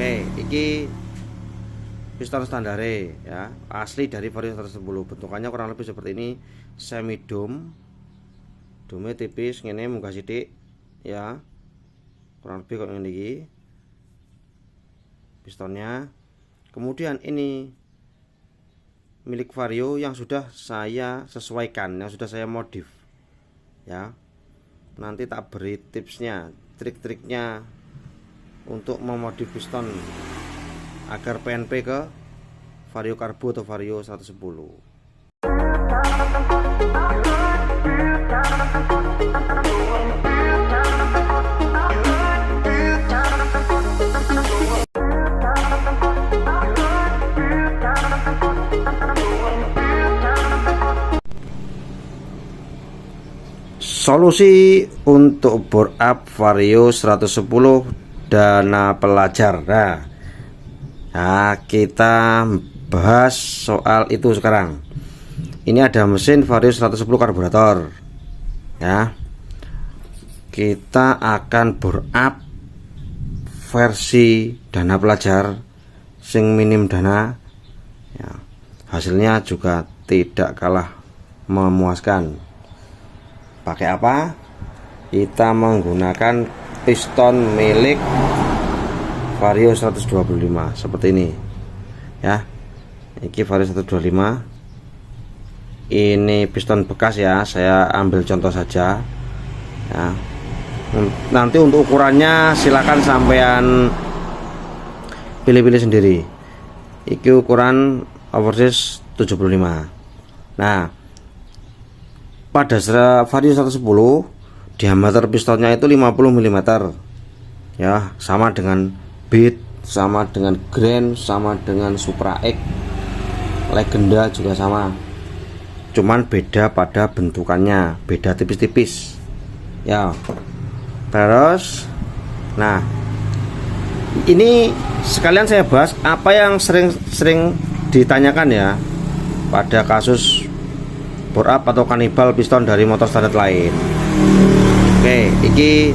Oke, iki piston standar ya, asli dari Vario 110. Bentukannya kurang lebih seperti ini, semi dome. Dome tipis ngene munggah sithik ya. Kurang lebih kok ngene iki pistonnya. Kemudian ini milik Vario yang sudah saya sesuaikan, yang sudah saya modif ya. Nanti tak beri tipsnya, trik-triknya untuk memodif piston agar PNP ke Vario Karbo atau Vario 110. Solusi untuk bore up Vario 110 dana pelajar. Nah, kita bahas soal itu sekarang. Ini ada mesin Vario 110 karburator ya. Kita akan bore up versi dana pelajar sing minim dana ya. Hasilnya juga tidak kalah memuaskan. Pakai apa? Kita menggunakan piston milik Vario 125 seperti ini ya. Ini Vario 125. Ini piston bekas ya, saya ambil contoh saja ya. Nanti untuk ukurannya silakan sampean pilih-pilih sendiri. Ini ukuran oversize 75. Nah, pada Vario 110 diameter pistonnya itu 50 mm ya, sama dengan Beat, sama dengan Grand, sama dengan Supra X, Legenda juga sama, cuman beda pada bentukannya, beda tipis-tipis ya. Terus nah, ini sekalian saya bahas apa yang sering ditanyakan ya pada kasus bore up atau kanibal piston dari motor standar lain. Oke, ini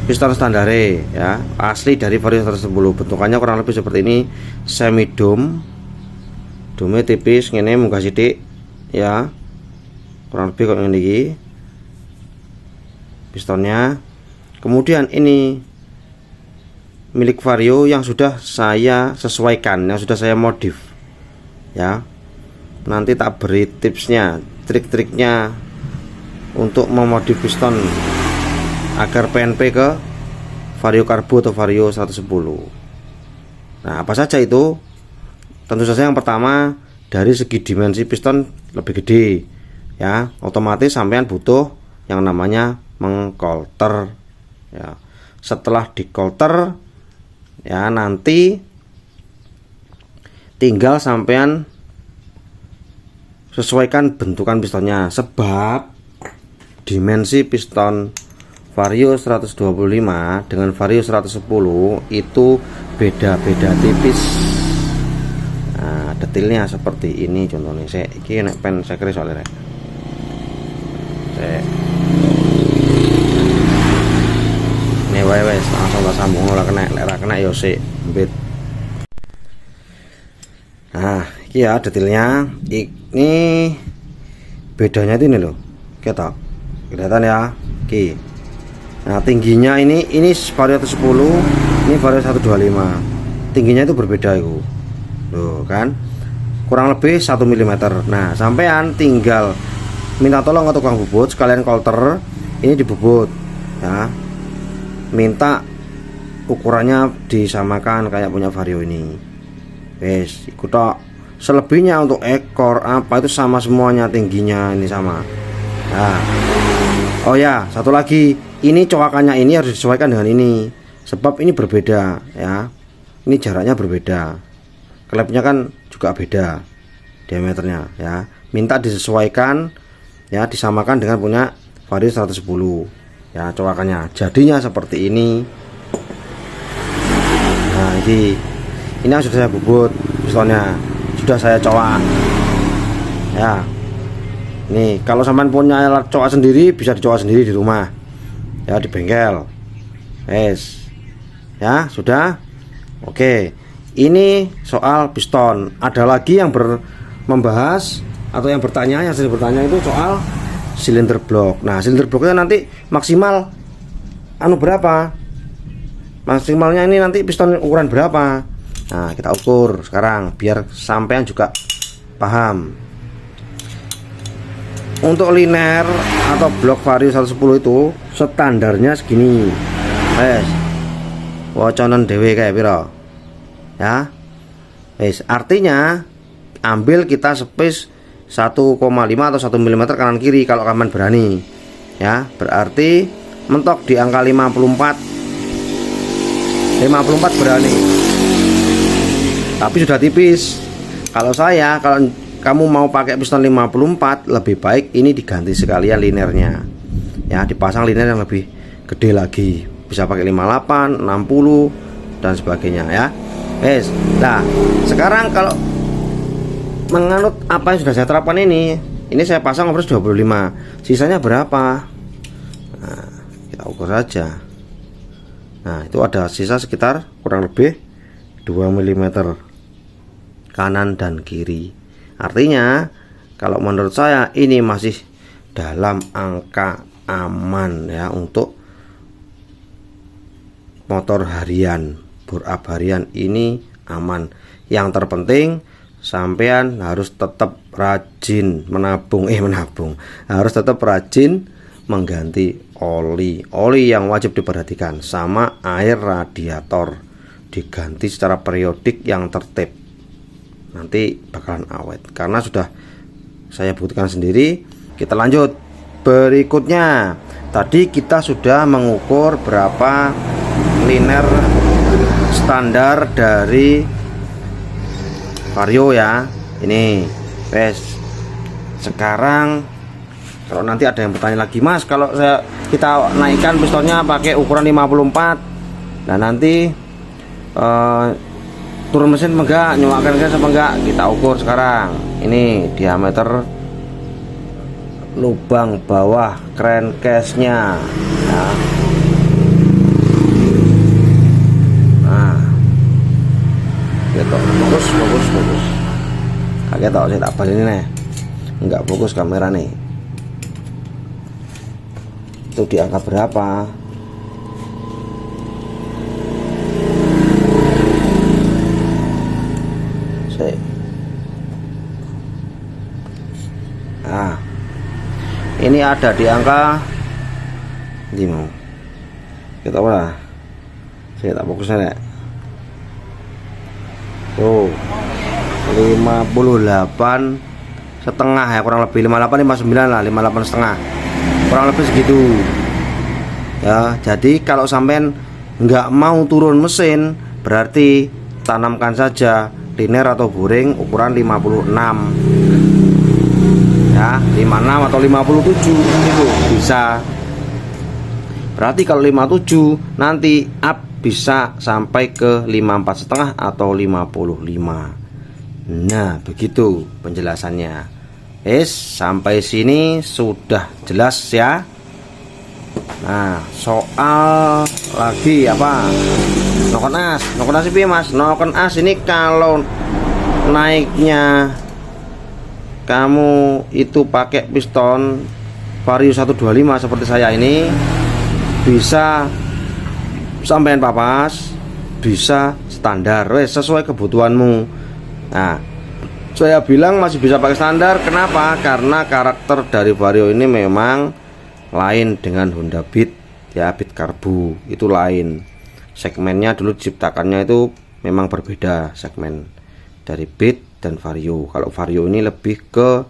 piston standar ya, asli dari Vario 110. Bentukannya kurang lebih seperti ini, semi dome. Dome tipis ngene munggah sithik ya. Kurang lebih kok ngene iki pistonnya. Kemudian ini milik Vario yang sudah saya sesuaikan, yang sudah saya modif ya. Nanti tak beri tipsnya, trik-triknya untuk memodif piston agar PNP ke Vario Karbo atau Vario 110. Nah, apa saja itu? Tentu saja yang pertama, dari segi dimensi piston lebih gede ya, otomatis sampean butuh yang namanya mengkolter ya. Setelah dikolter ya, nanti tinggal sampean sesuaikan bentukan pistonnya, sebab dimensi piston Vario 125 dengan Vario 110 itu beda-beda tipis. Nah, detailnya seperti ini contohnya. Saya iki nek pen saya kira soalnya ini wes langsung tak sambung ora kena, lek ora kena yo sik mbit. Nah, ini ya detailnya. Ini bedanya ini loh, kita kelihatan ya. Oke. Nah, tingginya ini Vario 110, ini Vario 125. Tingginya itu berbeda itu. Loh kan? Kurang lebih 1 mm. Nah, sampean tinggal minta tolong ke tukang bubut sekalian kolter ini dibubut ya. Minta ukurannya disamakan kayak punya Vario ini. Wes, ikut tok. Selebihnya untuk ekor apa itu sama semuanya, tingginya ini sama. Nah, oh ya, satu lagi, ini coakannya ini harus disesuaikan dengan ini, sebab ini berbeda ya. Ini jaraknya berbeda, klepnya kan juga beda diameternya ya. Minta disesuaikan ya, disamakan dengan punya Vario 110 ya, coakannya. Jadinya seperti ini. Nah, ini sudah saya bubut pistonnya, sudah saya coak ya. Nih, kalau sampean punya alat coak sendiri bisa dicoak sendiri di rumah ya, di bengkel. Ya sudah. Oke, ini soal piston. Ada lagi yang membahas atau yang bertanya, yang sering bertanya itu soal silinder blok. Nah, silinder bloknya nanti maksimal berapa? Maksimalnya ini nanti piston ukuran berapa? Nah, kita ukur sekarang biar sampean juga paham. Untuk liner atau blok Vario 110 itu standarnya segini. Woconen dhewe kayak piro? Ya. Artinya ambil kita space 1,5 atau 1 mm kanan kiri kalau kaman berani. Ya, berarti mentok di angka 54 berani. Tapi sudah tipis. Kalau kamu mau pakai piston 54, lebih baik ini diganti sekalian linernya. Ya, dipasang liner yang lebih gede lagi. Bisa pakai 58, 60 dan sebagainya ya. Nah, sekarang kalau menganut apa yang sudah saya terapkan ini saya pasang overus 25. Sisanya berapa? Nah, kita ukur saja. Nah, itu ada sisa sekitar kurang lebih 2 mm kanan dan kiri. Artinya kalau menurut saya ini masih dalam angka aman ya untuk motor harian, bore up harian ini aman. Yang terpenting sampean harus tetap rajin menabung, harus tetap rajin mengganti oli yang wajib diperhatikan, sama air radiator diganti secara periodik yang tertib, nanti bakalan awet karena sudah saya buktikan sendiri. Kita lanjut berikutnya. Tadi kita sudah mengukur berapa liner standar dari Vario ya. Ini sekarang kalau nanti ada yang bertanya lagi, Mas, kalau kita naikkan pistonnya pakai ukuran 54, nah nanti turun mesin enggak, nyuakan gas apa enggak, kita ukur sekarang. Ini diameter lubang bawah crankcase-nya ya. Nah, gitu. Fokus. Kaget tau saya tak balik ini nih. Enggak fokus kamera nih. Itu di angka berapa? Nah, ini ada di angka ini mau kita apa? Saya tak fokusnya nih. Tuh 58 setengah ya, kurang lebih 58 59 lah, 58 setengah kurang lebih segitu ya. Jadi kalau sampean nggak mau turun mesin, berarti tanamkan saja liner atau boring ukuran 56 ya, 56 atau 57 itu bisa. Berarti kalau 57 nanti up bisa sampai ke 54 setengah atau 55. Nah, begitu penjelasannya. Sampai sini sudah jelas ya. Nah, soal lagi apa? Nokon as piye, Mas? Nokon as ini kalau naiknya kamu itu pakai piston Vario 125 seperti saya ini, bisa sampean papas, bisa standar, sesuai kebutuhanmu. Nah, saya bilang masih bisa pakai standar. Kenapa? Karena karakter dari Vario ini memang lain dengan Honda Beat ya, Beat Karbu itu lain. Segmennya dulu diciptakannya itu memang berbeda segmen dari Beat dan Vario. Kalau Vario ini lebih ke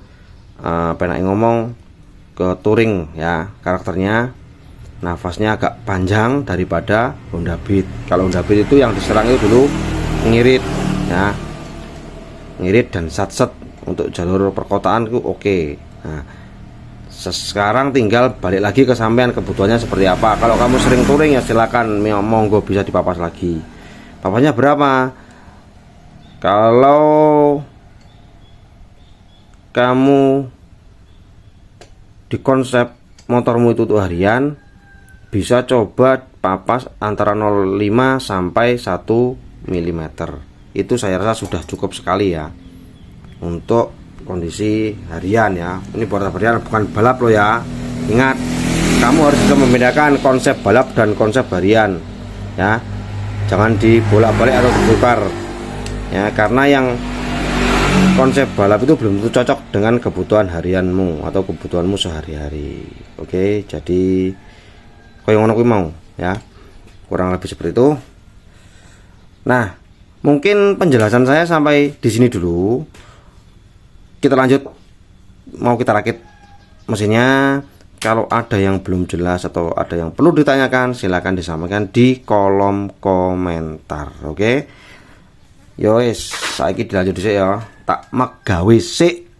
ke touring ya karakternya. Nafasnya agak panjang daripada Honda Beat. Kalau Honda Beat itu yang diserang itu dulu ngirit ya, ngirit dan satset untuk jalur perkotaan itu oke. Nah, sekarang tinggal balik lagi ke sampean kebutuhannya seperti apa. Kalau kamu sering touring ya silakan, monggo bisa dipapas lagi. Papasnya berapa? Kalau kamu di konsep motormu itu untuk harian, bisa coba papas antara 0,5 sampai 1 mm. Itu saya rasa sudah cukup sekali ya untuk kondisi harian ya. Ini buat harian, bukan balap loh ya. Ingat, kamu harus bisa membedakan konsep balap dan konsep harian ya. Jangan dibolak-balik atau ditukar ya, karena yang konsep balap itu belum tentu cocok dengan kebutuhan harianmu atau kebutuhanmu sehari-hari. Oke, jadi koyo ngono kuwi mau ya, kurang lebih seperti itu. Nah, mungkin penjelasan saya sampai di sini dulu. Kita lanjut, mau kita rakit mesinnya. Kalau ada yang belum jelas atau ada yang perlu ditanyakan, silahkan disampaikan di kolom komentar. Oke, yo wis, saiki dilanjut dhisik ya. Tak megawe sik.